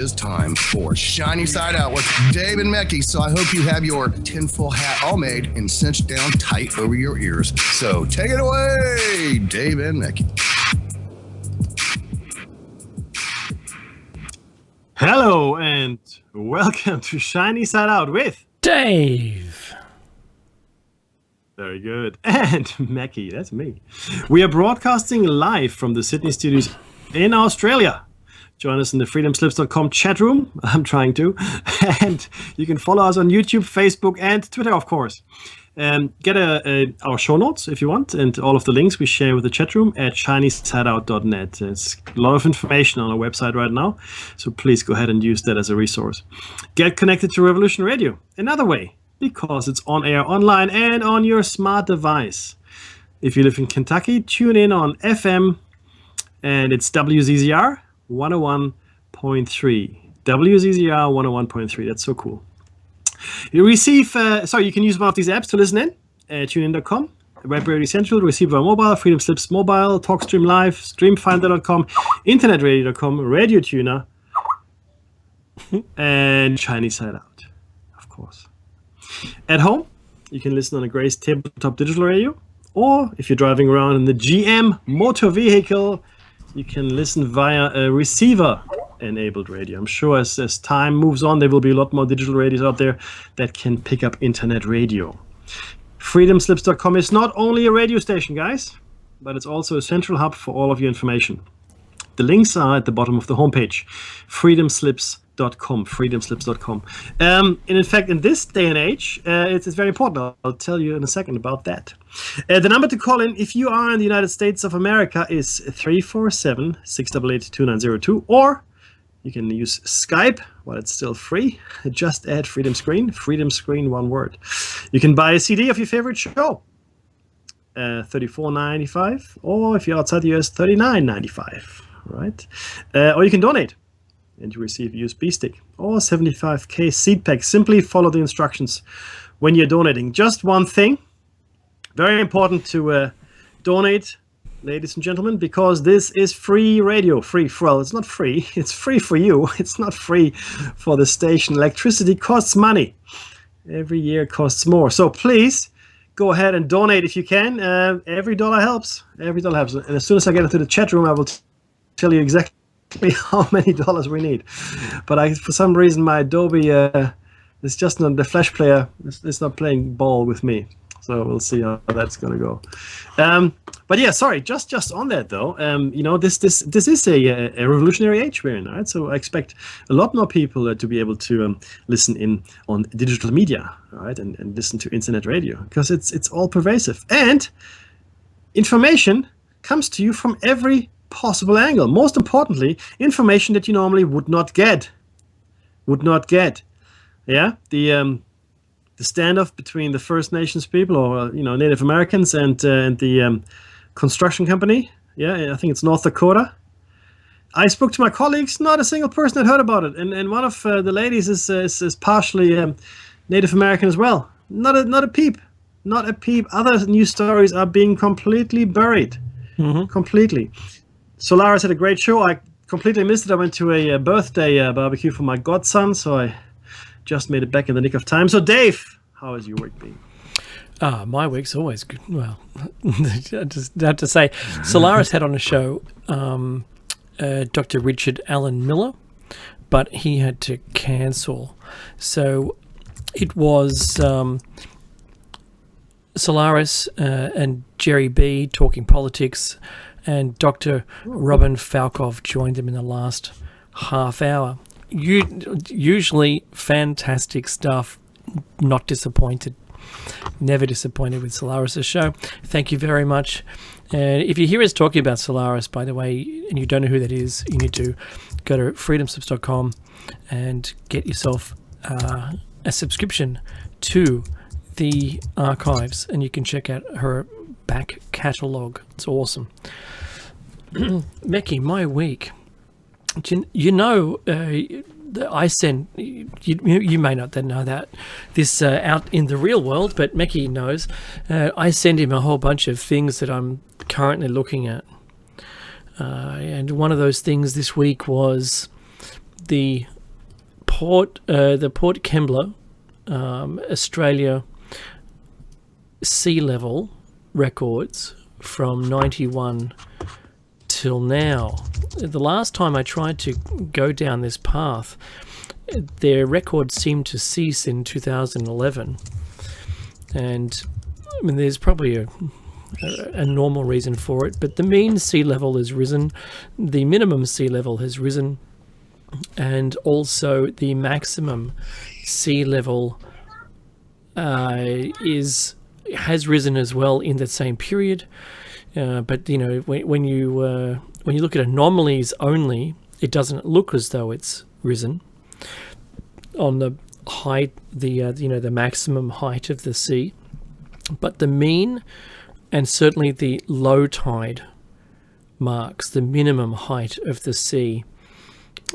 It's time for Shiny Side Out with Dave and Mecky. So I hope you have your tinfoil hat all made and cinched down tight over your ears. So take it away, Dave and Mecky. Hello and welcome to Shiny Side Out with Dave. Very good. And Mecky, that's me. We are broadcasting live from the Sydney studios in Australia. Join us in the freedomslips.com chat room. I'm trying to. And you can follow us on YouTube, Facebook, and Twitter, of course. Get our show notes if you want, and all of the links we share with the chat room at shinysideout.net. There's a lot of information on our website right now, so please go ahead and use that as a resource. Get connected to Revolution Radio another way, because it's on air online and on your smart device. If you live in Kentucky, tune in on FM, and it's WZZR 101.3. WZZR 101.3. That's so cool. You receive, you can use one of these apps to listen in. TuneIn.com, Web Radio Central, receive via mobile, Freedom Slips Mobile, TalkStream Live, StreamFinder.com, InternetRadio.com, Radio Tuner, and Shiny Side Out, of course. At home, you can listen on a Grace tabletop digital radio, or if you're driving around in the GM motor vehicle, you can listen via a receiver-enabled radio. I'm sure as time moves on, there will be a lot more digital radios out there that can pick up internet radio. Freedomslips.com is not only a radio station, guys, but it's also a central hub for all of your information. The links are at the bottom of the homepage, freedomslips.com. And in fact, in this day and age, it's very important. I'll tell you in a second about that. The number to call in if you are in the United States of America is 347-688-2902, or you can use Skype while it's still free. Just add Freedom Screen, one word. You can buy a CD of your favorite show, $34.95, or if you're outside the US, $39.95. Right? Or you can donate and you receive a USB stick or 75k seed pack. Simply follow the instructions when you're donating. Just one thing, very important to donate, ladies and gentlemen, because this is free radio. Well, it's not free. It's free for you. It's not free for the station. Electricity costs money. Every year costs more. So please go ahead and donate if you can. Every dollar helps. Every dollar helps. And as soon as I get into the chat room, I will tell you exactly how many dollars we need. But for some reason, my Adobe is just not the Flash player. It's not playing ball with me. So we'll see how that's going to go. But yeah, sorry. Just on that though, this is a revolutionary age we're in, right? So I expect a lot more people to be able to listen in on digital media, right, and listen to internet radio, because it's all pervasive, and information comes to you from every possible angle. Most importantly, information that you normally would not get. Yeah, the standoff between the First Nations people, or Native Americans, and the construction company. Yeah, I think it's North Dakota. I spoke to my colleagues. Not a single person had heard about it, and one of the ladies is partially Native American as well. Not a peep. Other news stories are being completely buried. Completely. Solaris had a great show. I completely missed it. I went to a birthday barbecue for my godson, so I just made it back in the nick of time. So, Dave, how has your week been? My week's always good. Well, I just have to say, Solaris had on a show Dr. Richard Allen Miller, but he had to cancel. So it was Solaris and Jerry B talking politics, and Dr. Robin Falkov joined them in the last half hour. Usually fantastic stuff, not disappointed. Never disappointed with Solaris' show. Thank you very much. And if you hear us talking about Solaris, by the way, and you don't know who that is, you need to go to freedomslips.com and get yourself a subscription to the archives, and you can check out her back catalogue. It's awesome. Mecky, my week. I send, you may not know that this out in the real world, but Mecky knows. I send him a whole bunch of things that I'm currently looking at. And one of those things this week was the Port Kembla, Australia sea level records from 91 till now. The last time I tried to go down this path, their record seemed to cease in 2011, and I mean there's probably a normal reason for it, but the mean sea level has risen, the minimum sea level has risen, and also the maximum sea level has risen as well in that same period. But you know, when you look at anomalies only, it doesn't look as though it's risen on the height, the maximum height of the sea. But the mean and certainly the low tide marks, the minimum height of the sea,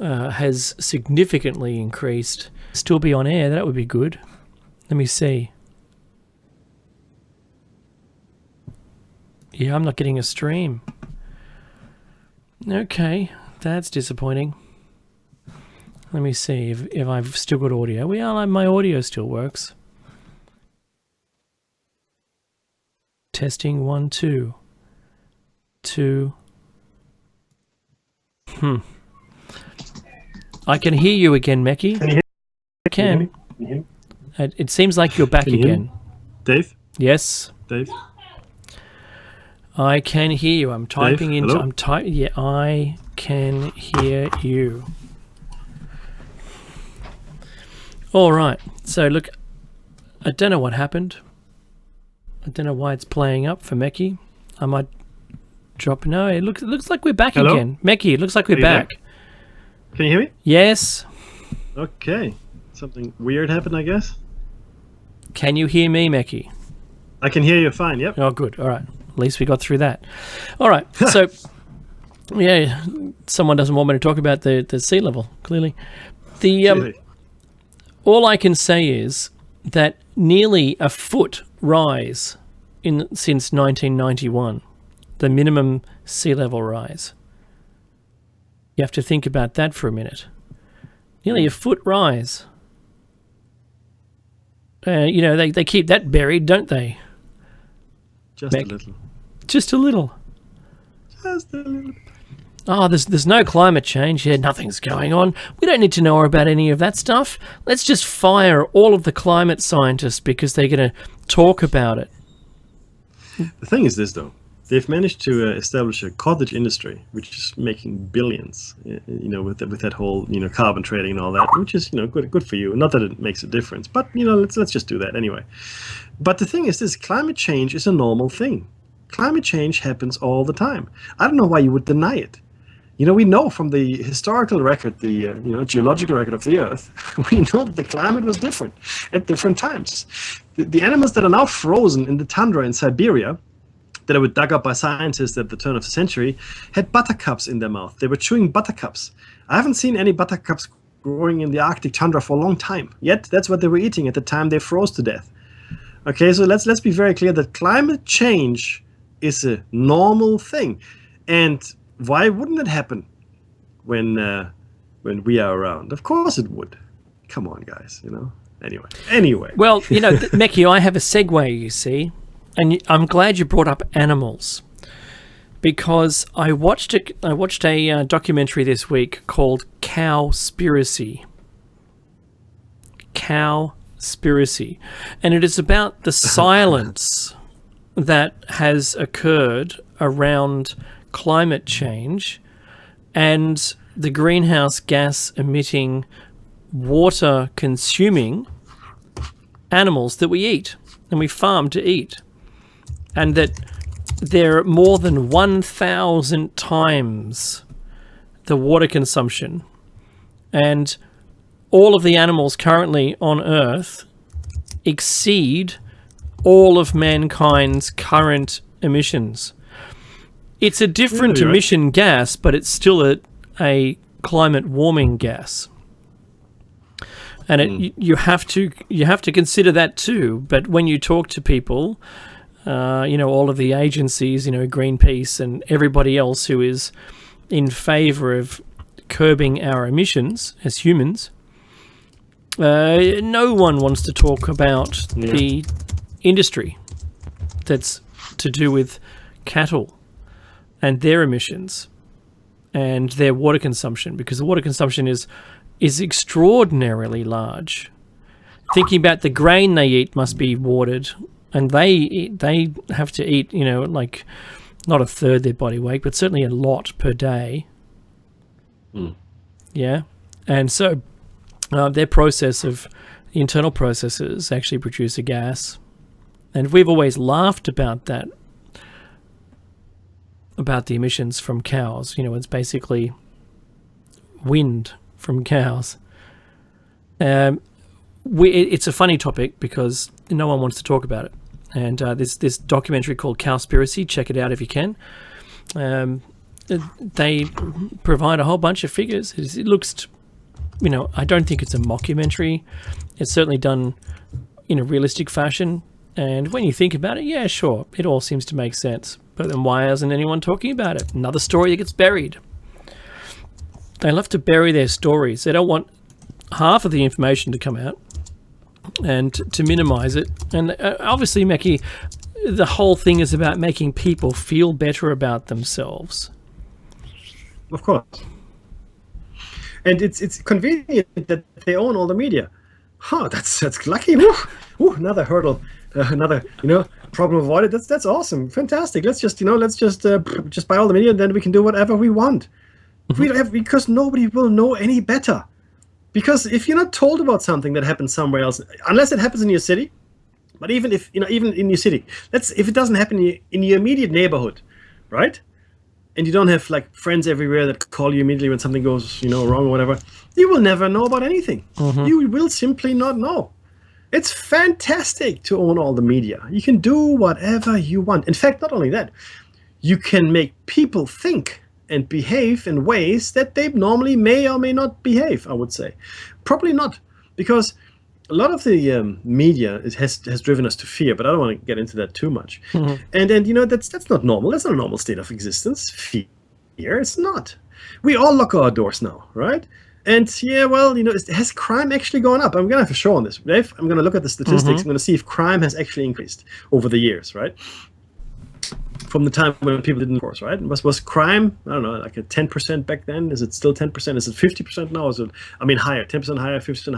has significantly increased. Still be on air, that would be good. Let me see. Yeah, I'm not getting a stream. Okay, that's disappointing. Let me see if I've still got audio. Well, my audio still works. Testing 1, 2. 2. I can hear you again, Mecky. Can you hear? I can. you hear me? It seems like you're back Can you hear again. me? Dave? Yes. Dave? I can hear you. I'm typing Dave, into. hello? Yeah, I can hear you. All right. So look, I don't know what happened. I don't know why it's playing up for Mecky. I might drop. No, it looks like we're back Hello? again. Mecky, it looks like we're Are you there? back. Can you hear me? Yes. Okay. Something weird happened, I guess. Can you hear me, Mecky? I can hear you fine, yep. Oh, good. All right. At least we got through that. All right. So, yeah, someone doesn't want me to talk about the sea level, clearly. All I can say is that nearly a foot rise since 1991, the minimum sea level rise. You have to think about that for a minute. Nearly a foot rise. You know, they keep that buried, don't they? Just a little. Just a little. Just a little. Oh, there's no climate change. Yeah, nothing's going on. We don't need to know about any of that stuff. Let's just fire all of the climate scientists because they're going to talk about it. The thing is this, though. They've managed to establish a cottage industry, which is making billions, with that whole, carbon trading and all that, which is, good for you. Not that it makes a difference, but, let's just do that anyway. But the thing is this, climate change is a normal thing. Climate change happens all the time. I don't know why you would deny it. We know from the historical record, the geological record of the Earth, we know that the climate was different at different times. The animals that are now frozen in the tundra in Siberia, that were dug up by scientists at the turn of the century, had buttercups in their mouth. They were chewing buttercups. I haven't seen any buttercups growing in the Arctic tundra for a long time. Yet that's what they were eating at the time they froze to death. Okay, so let's be very clear that climate change is a normal thing. And why wouldn't it happen when we are around? Of course it would. Come on, guys, Anyway. Well, Mecky, I have a segue, you see. And I'm glad you brought up animals, because I watched a documentary this week called Cowspiracy. Cowspiracy. And it is about the silence that has occurred around climate change and the greenhouse gas emitting, water consuming animals that we eat and we farm to eat. And that there are more than 1,000 times the water consumption. And all of the animals currently on Earth exceed all of mankind's current emissions. It's a different emission gas, but it's still a climate warming gas. And you have to consider that too. But when you talk to people, all of the agencies, Greenpeace and everybody else who is in favor of curbing our emissions as humans, no one wants to talk about the industry that's to do with cattle and their emissions and their water consumption, because the water consumption is extraordinarily large. Thinking about the grain they eat must be watered, and they have to eat, like not a third their body weight, but certainly a lot per day. Yeah, and so their internal processes actually produce a gas, and we've always laughed about that, about the emissions from cows. It's basically wind from cows. It's a funny topic because no one wants to talk about it. And there's this documentary called Cowspiracy. Check it out if you can. They provide a whole bunch of figures. It looks, I don't think it's a mockumentary. It's certainly done in a realistic fashion. And when you think about it, yeah, sure, it all seems to make sense. But then why isn't anyone talking about it? Another story that gets buried. They love to bury their stories. They don't want half of the information to come out and to minimize it. And obviously, Mackie, the whole thing is about making people feel better about themselves. Of course. And it's convenient that they own all the media. That's lucky. Another hurdle, another problem avoided. That's awesome, fantastic. Let's just just buy all the media, and then we can do whatever we want. Because nobody will know any better. Because if you're not told about something that happens somewhere else, unless it happens in your city, but even if even in your city, if it doesn't happen in your immediate neighborhood, right? And you don't have like friends everywhere that call you immediately when something goes wrong or whatever, you will never know about anything. You will simply not know. It's fantastic to own all the media. You can do whatever you want. In fact, not only that, you can make people think and behave in ways that they normally may or may not behave, I would say. Probably not, because a lot of the media has driven us to fear, but I don't want to get into that too much. And that's not normal. That's not a normal state of existence. Fear, it's not. We all lock our doors now, right? And has crime actually gone up? I'm going to have a show on this, Dave. I'm going to look at the statistics. I'm going to see if crime has actually increased over the years, right? From the time when people didn't enforce, right? Was crime, I don't know, like a 10% back then? Is it still 10%? Is it 50% now? Is it, higher, 10% higher, 50% higher?